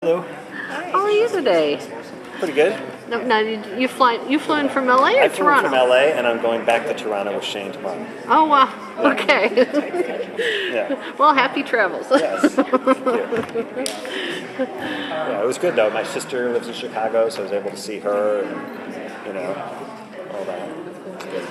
Hello. How are you today? Pretty good. Now, you flew in from LA or I flew Toronto? from LA and I'm going back to Toronto with Shane tomorrow. Oh, wow. Okay. Yeah. Well, happy travels. Yes. Thank you. Yeah, it was good though. My sister lives in Chicago, so I was able to see her and, all that. It's good.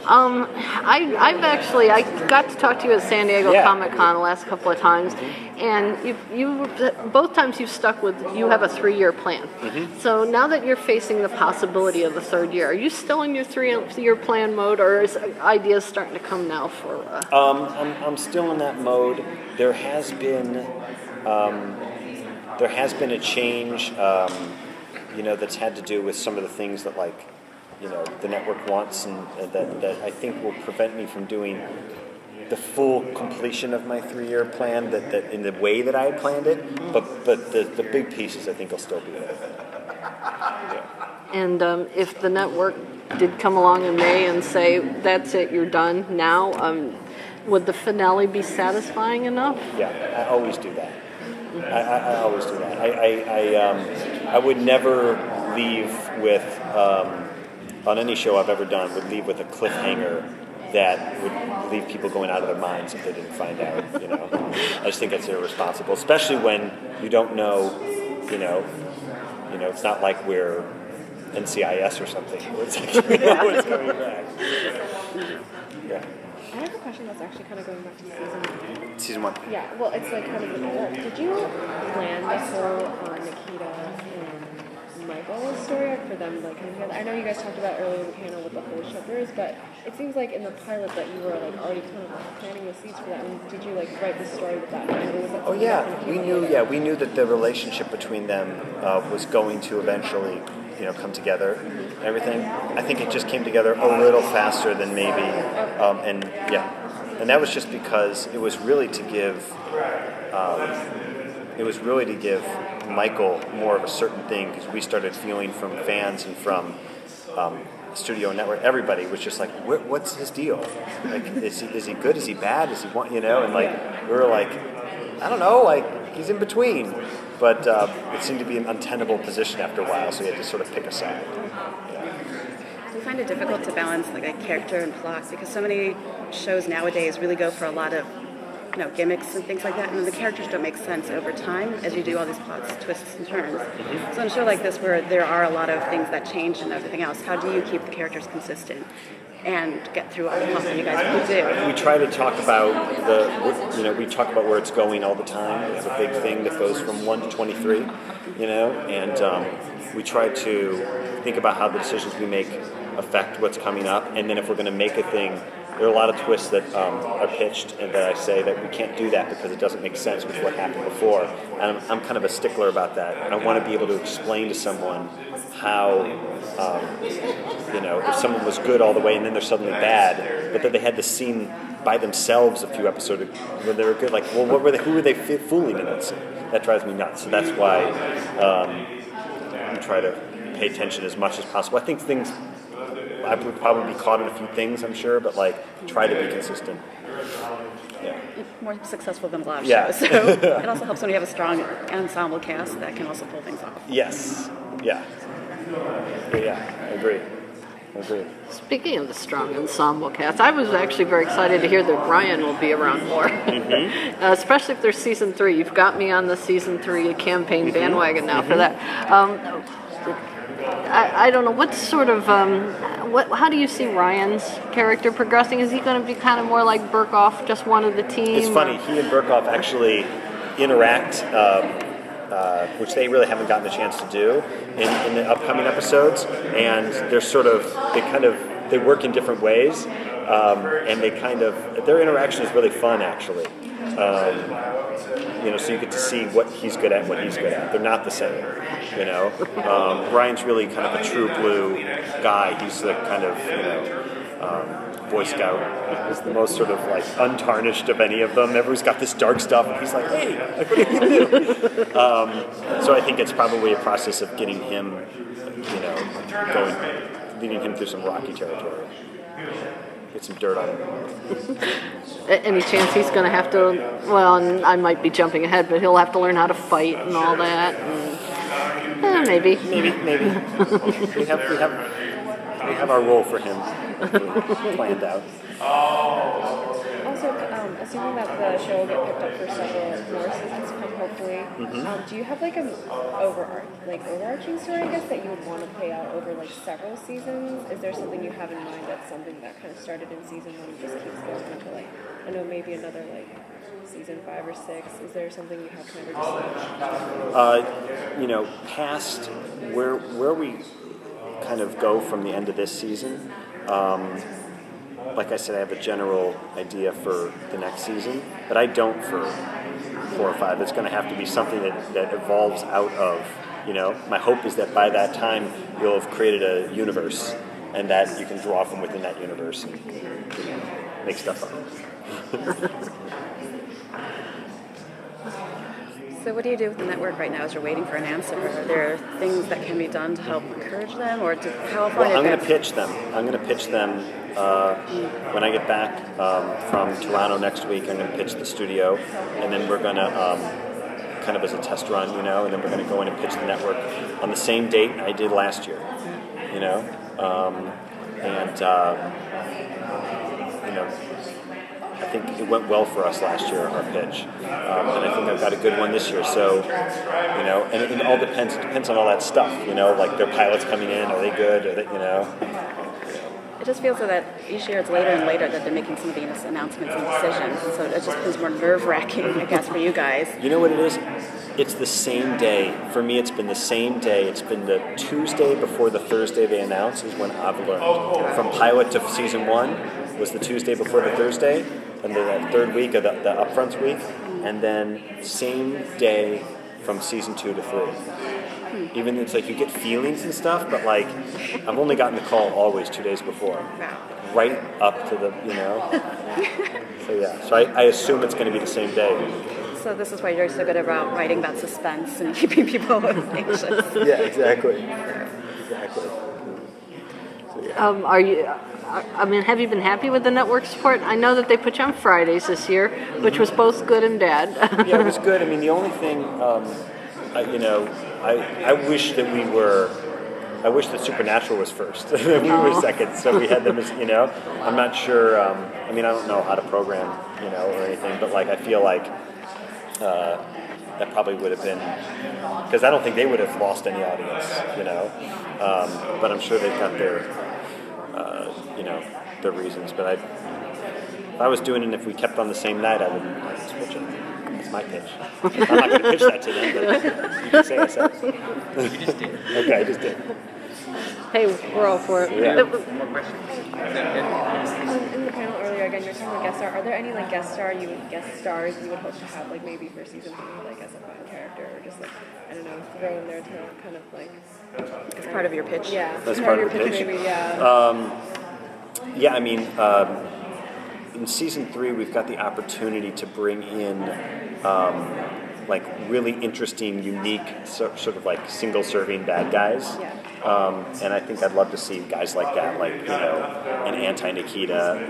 I got to talk to you at San Diego Yeah. Comic-Con the last couple of times, and you both times you've stuck with, you have a 3-year plan. Mm-hmm. So now that you're facing the possibility of the third year, are you still in your 3-year plan mode, or is ideas starting to come now for? I'm still in that mode. There has been a change, that's had to do with some of the things that the network wants, and that I think will prevent me from doing the full completion of my 3-year plan that in the way that I had planned it. But the big pieces I think will still be there. Yeah. And if the network did come along in May and say, that's it, you're done now, would the finale be satisfying enough? Yeah, I always do that. I always do that. I would never leave with, on any show I've ever done, would leave with a cliffhanger that would leave people going out of their minds if they didn't find out, I just think that's irresponsible, especially when you don't know, it's not like we're NCIS or something. It's like, we know what's coming back. Yeah. I have a question that's actually kind of going back to season 1. Season 1. Yeah, well, it's like kind of did you plan the whole Nikita and Michael's story for them coming together? I know you guys talked about earlier in the panel with the Holy Shippers, but it seems like in the pilot that you were already kind of planting the seeds for that. And did you write the story with that? Or was that we knew that the relationship between them was going to eventually come together and everything. I think it just came together a little faster than maybe, and that was just because it was really to give Michael more of a certain thing, because we started feeling from fans and from studio and network, everybody was just like, what's his deal? Is he good? Is he bad? Is he we were like, I don't know, he's in between. But it seemed to be an untenable position after a while, so we had to sort of pick a side. Do you find it difficult to balance a character and plot? Because so many shows nowadays really go for a lot of gimmicks and things like that, and then the characters don't make sense over time as you do all these plots, twists, and turns. Mm-hmm. So in a show like this, where there are a lot of things that change and everything else, how do you keep the characters consistent and get through all the plots that you guys do? We try to talk about we talk about where it's going all the time. It's a big thing that goes from 1 to 23, and we try to think about how the decisions we make affect what's coming up, and then if we're going to make a thing, there are a lot of twists that are pitched and that I say that we can't do that because it doesn't make sense with what happened before. And I'm kind of a stickler about that. I want to be able to explain to someone how, if someone was good all the way and then they're suddenly bad, but that they had the scene by themselves a few episodes where they were good. Who were they fooling in that scene? That drives me nuts. So that's why we try to pay attention as much as possible. I think I would probably be caught in a few things, I'm sure, but try to be consistent. Yeah. More successful than a lot of shows. So it also helps when you have a strong ensemble cast that can also pull things off. Yes. Yeah. Yeah, I agree. Speaking of the strong ensemble cast, I was actually very excited to hear that Ryan will be around more, especially if there's season 3. You've got me on the season 3 campaign bandwagon now for that. I don't know, what sort of, how do you see Ryan's character progressing? Is he going to be kind of more like Burkoff, just one of the team? It's funny, he and Burkoff actually interact, which they really haven't gotten a chance to do in the upcoming episodes, and they work in different ways, and their interaction is really fun, actually. So you get to see what he's good at and what he's good at. They're not the same, Ryan's really kind of a true blue guy. He's the kind of, Boy Scout. He's the most sort of untarnished of any of them. Everyone's got this dark stuff, and he's like, hey, what are you going to do? So I think it's probably a process of getting him, leading him through some rocky territory. get some dirt on him. Any chance he's going to have to? Well, and I might be jumping ahead, but he'll have to learn how to fight and all that. And, maybe. Maybe. we have our role for him planned out. Also, assuming that the show will get picked up for several more seasons to come, hopefully, do you have like an overarching story, I guess, that you would want to play out over like several seasons? Is there something you have in mind that's something that kind of started in season 1 and just keeps going into like, I know maybe another like season 5 or 6? Is there something you have kind of just past where we kind of go from the end of this season. Like I said, I have a general idea for the next season, but I don't for 4 or 5. It's going to have to be something that evolves out of, my hope is that by that time you'll have created a universe and that you can draw from within that universe and make stuff up. So what do you do with the network right now as you're waiting for an answer? Are there things that can be done to help encourage them, or how far? Well, I'm going to pitch them. When I get back from Toronto next week. I'm going to pitch the studio, and then we're going to kind of as a test run, and then we're going to go in and pitch the network on the same date I did last year, I think it went well for us last year, our pitch, and I think I've got a good one this year. So, and it all depends. It depends on all that stuff, like their pilots coming in. Are they good? Are they, It just feels so that each year it's later and later that they're making some of these announcements and decisions. So it just becomes more nerve-wracking, I guess, for you guys. You know what it is? It's the same day. For me, it's been the same day. It's been the Tuesday before the Thursday they announce is when I've learned. From pilot to season 1 was the Tuesday before the Thursday, and then that third week of the upfronts week, and then same day from season 2 to 3. Even it's like you get feelings and stuff, but like I've only gotten the call always 2 days before, right up to the So I assume it's going to be the same day. So this is why you're so good about writing that suspense and keeping people anxious. Yeah, exactly. Are you? Have you been happy with the network support? I know that they put you on Fridays this year, which was both good and bad. Yeah, it was good. I mean, the only thing, I wish that I wish that Supernatural was first. We were second, so we had them as, I'm not sure, I don't know how to program, or anything, but like, I feel like that probably would have been, because I don't think they would have lost any audience, but I'm sure they've got their reasons. But if I was doing it, if we kept on the same night, I'd switch it. That's my pitch. I'm not going to pitch that to them, but you can say I said it. You just did. Okay, I just did. Hey, we're all for it. Yeah. One more question. in the panel earlier, again, you're talking about guest star. Are there any like guest stars you would hope to have, like maybe for season 3, like as a fun character, or just like, I don't know, throw in there to kind of like It's part of your pitch. Yeah, That's part of your pitch. maybe, yeah. In season 3, we've got the opportunity to bring in like really interesting, unique, sort of like single-serving bad guys. Yeah. And I think I'd love to see guys like that, like an anti-Nikita,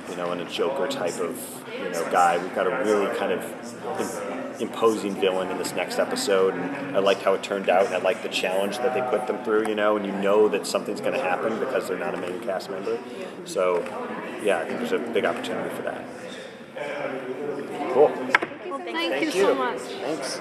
and a Joker type of guy. We've got a really kind of imposing villain in this next episode, and I liked how it turned out, and I liked the challenge that they put them through, and that something's going to happen because they're not a main cast member. So, yeah, I think there's a big opportunity for that. Cool. Thank you so much. Thanks.